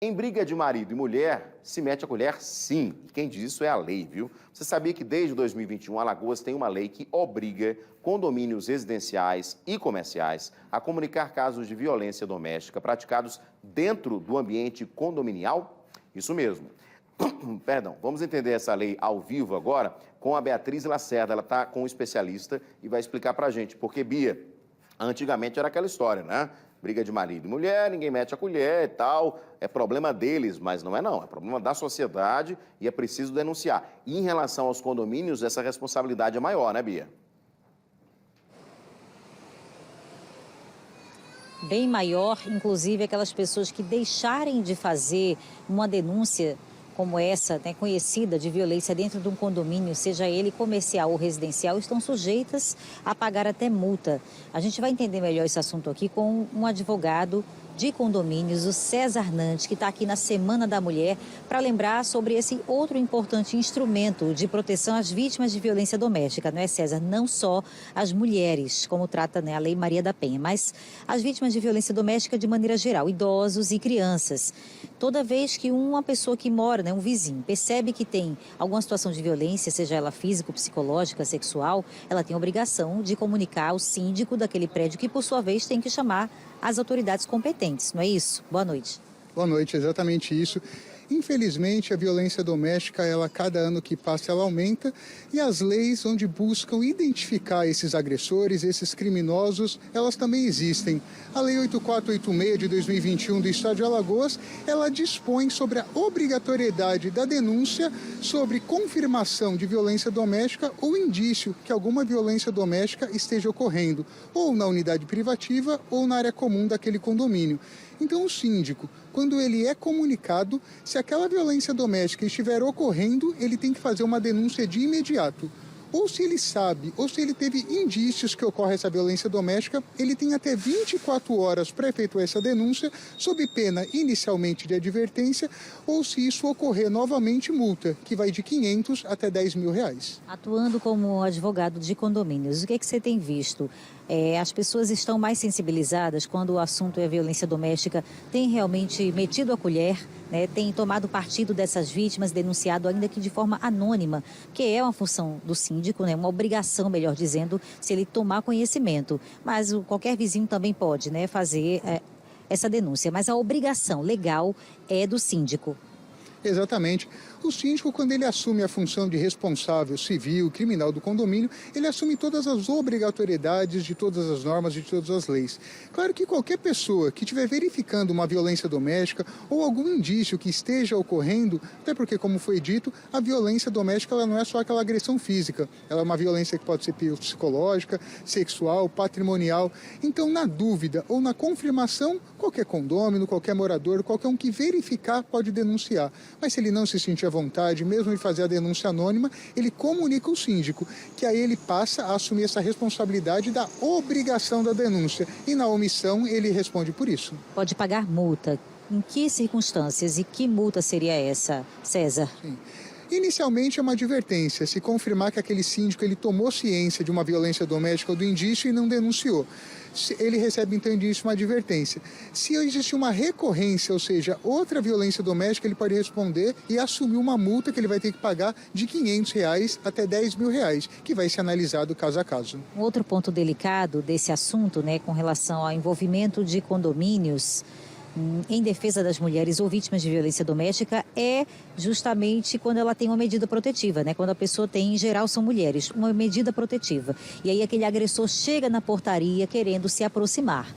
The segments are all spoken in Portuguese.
Em briga de marido e mulher, se mete a colher sim. E quem diz isso é a lei, viu? Você sabia que desde 2021 Alagoas tem uma lei que obriga condomínios residenciais e comerciais a comunicar casos de violência doméstica praticados dentro do ambiente condominial? Isso mesmo. Perdão, vamos entender essa lei ao vivo agora com a Beatriz Lacerda. Ela está com um especialista e vai explicar pra gente. Porque, Bia, antigamente era aquela história, né? Briga de marido e mulher, ninguém mete a colher e tal. É problema deles, mas não é não. É problema da sociedade e é preciso denunciar. E em relação aos condomínios, essa responsabilidade é maior, né, Bia? Bem maior, inclusive aquelas pessoas que deixarem de fazer uma denúncia como essa, né, conhecida de violência dentro de um condomínio, seja ele comercial ou residencial, estão sujeitas a pagar até multa. A gente vai entender melhor esse assunto aqui com um advogado de condomínios, o César Nante, que está aqui na Semana da Mulher, para lembrar sobre esse outro importante instrumento de proteção às vítimas de violência doméstica, não é, César? Não só as mulheres, como trata, né, a Lei Maria da Penha, mas as vítimas de violência doméstica de maneira geral, idosos e crianças. Toda vez que uma pessoa que mora, né, um vizinho, percebe que tem alguma situação de violência, seja ela física, psicológica, sexual, ela tem a obrigação de comunicar ao síndico daquele prédio, que por sua vez tem que chamar as autoridades competentes, não é isso? Boa noite. Boa noite, exatamente isso. Infelizmente, a violência doméstica, cada ano que passa, ela aumenta, e as leis onde buscam identificar esses agressores, esses criminosos, elas também existem. A Lei 8486 de 2021 do Estado de Alagoas, ela dispõe sobre a obrigatoriedade da denúncia sobre confirmação de violência doméstica ou indício que alguma violência doméstica esteja ocorrendo, ou na unidade privativa ou na área comum daquele condomínio. Então, o síndico, quando ele é comunicado, se aquela violência doméstica estiver ocorrendo, ele tem que fazer uma denúncia de imediato. Ou se ele sabe, ou se ele teve indícios que ocorre essa violência doméstica, ele tem até 24 horas para efetuar essa denúncia, sob pena inicialmente de advertência, ou se isso ocorrer novamente, multa, que vai de 500 até 10 mil reais. Atuando como advogado de condomínios, o que é que você tem visto? As pessoas estão mais sensibilizadas quando o assunto é violência doméstica, tem realmente metido a colher, né, tem tomado partido dessas vítimas, denunciado ainda que de forma anônima, que é uma função do síndico, né, uma obrigação, melhor dizendo, se ele tomar conhecimento. Mas qualquer vizinho também pode, né, fazer essa denúncia, mas a obrigação legal é do síndico. Exatamente. O síndico, quando ele assume a função de responsável civil, criminal do condomínio, ele assume todas as obrigatoriedades de todas as normas, de todas as leis. Claro que qualquer pessoa que estiver verificando uma violência doméstica ou algum indício que esteja ocorrendo, até porque, como foi dito, a violência doméstica ela não é só aquela agressão física, ela é uma violência que pode ser psicológica, sexual, patrimonial. Então, na dúvida ou na confirmação, qualquer condômino, qualquer morador, qualquer um que verificar pode denunciar. Mas se ele não se sentir à vontade, mesmo de fazer a denúncia anônima, ele comunica ao síndico, que aí ele passa a assumir essa responsabilidade da obrigação da denúncia. E na omissão, ele responde por isso. Pode pagar multa. Em que circunstâncias e que multa seria essa, César? Sim. Inicialmente é uma advertência, se confirmar que aquele síndico ele tomou ciência de uma violência doméstica ou do indício e não denunciou. Ele recebe então indício uma advertência. Se existe uma recorrência, ou seja, outra violência doméstica, ele pode responder e assumir uma multa que ele vai ter que pagar de R$ 500 até R$ 10 mil, que vai ser analisado caso a caso. Um outro ponto delicado desse assunto, né, com relação ao envolvimento de condomínios em defesa das mulheres ou vítimas de violência doméstica é justamente quando ela tem uma medida protetiva, né? Quando a pessoa tem, em geral são mulheres, uma medida protetiva. E aí aquele agressor chega na portaria querendo se aproximar.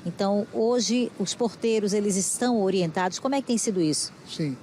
Então, hoje, os porteiros, eles estão orientados. Como é que tem sido isso? Sim,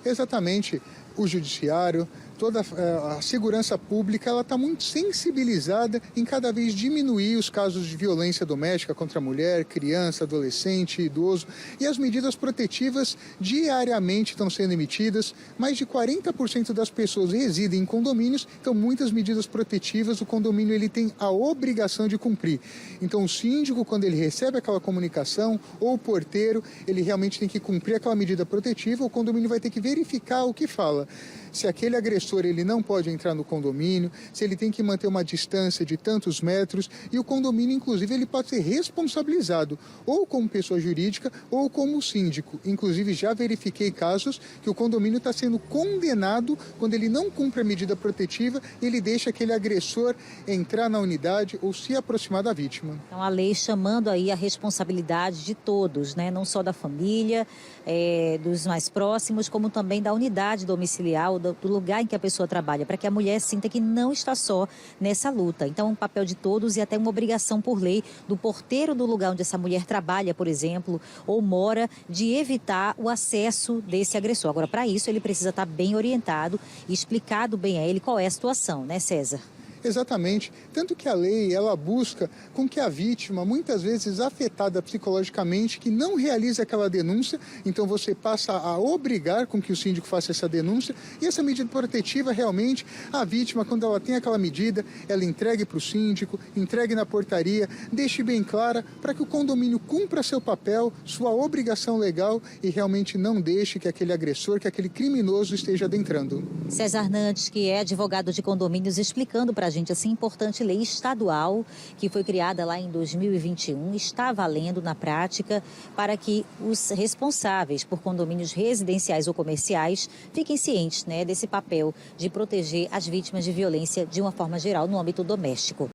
exatamente. O judiciário, toda a segurança pública, ela está muito sensibilizada em cada vez diminuir os casos de violência doméstica contra a mulher, criança, adolescente, idoso. E as medidas protetivas diariamente estão sendo emitidas. Mais de 40% das pessoas residem em condomínios, então muitas medidas protetivas o condomínio ele tem a obrigação de cumprir. Então o síndico, quando ele recebe aquela comunicação, ou o porteiro, ele realmente tem que cumprir aquela medida protetiva, o condomínio vai ter que verificar o que fala. Se aquele agressor agressor ele não pode entrar no condomínio, se ele tem que manter uma distância de tantos metros, e o condomínio, inclusive, ele pode ser responsabilizado ou como pessoa jurídica ou como síndico. Inclusive, já verifiquei casos que o condomínio está sendo condenado quando ele não cumpre a medida protetiva, ele deixa aquele agressor entrar na unidade ou se aproximar da vítima. Então, a lei chamando aí a responsabilidade de todos, né? Não só da família, dos mais próximos, como também da unidade domiciliar, ou do lugar em que a pessoa trabalha, para que a mulher sinta que não está só nessa luta. Então, é um papel de todos e até uma obrigação por lei do porteiro do lugar onde essa mulher trabalha, por exemplo, ou mora, de evitar o acesso desse agressor. Agora, para isso, ele precisa estar bem orientado e explicado bem a ele qual é a situação, né, César? Exatamente. Tanto que a lei, ela busca com que a vítima, muitas vezes afetada psicologicamente, que não realize aquela denúncia, então você passa a obrigar com que o síndico faça essa denúncia, e essa medida protetiva, realmente, a vítima, quando ela tem aquela medida, ela entregue para o síndico, entregue na portaria, deixe bem clara para que o condomínio cumpra seu papel, sua obrigação legal, e realmente não deixe que aquele agressor, que aquele criminoso esteja adentrando. César Nantes, que é advogado de condomínios, explicando para a gente essa importante lei estadual que foi criada lá em 2021, está valendo na prática para que os responsáveis por condomínios residenciais ou comerciais fiquem cientes, né, desse papel de proteger as vítimas de violência de uma forma geral no âmbito doméstico.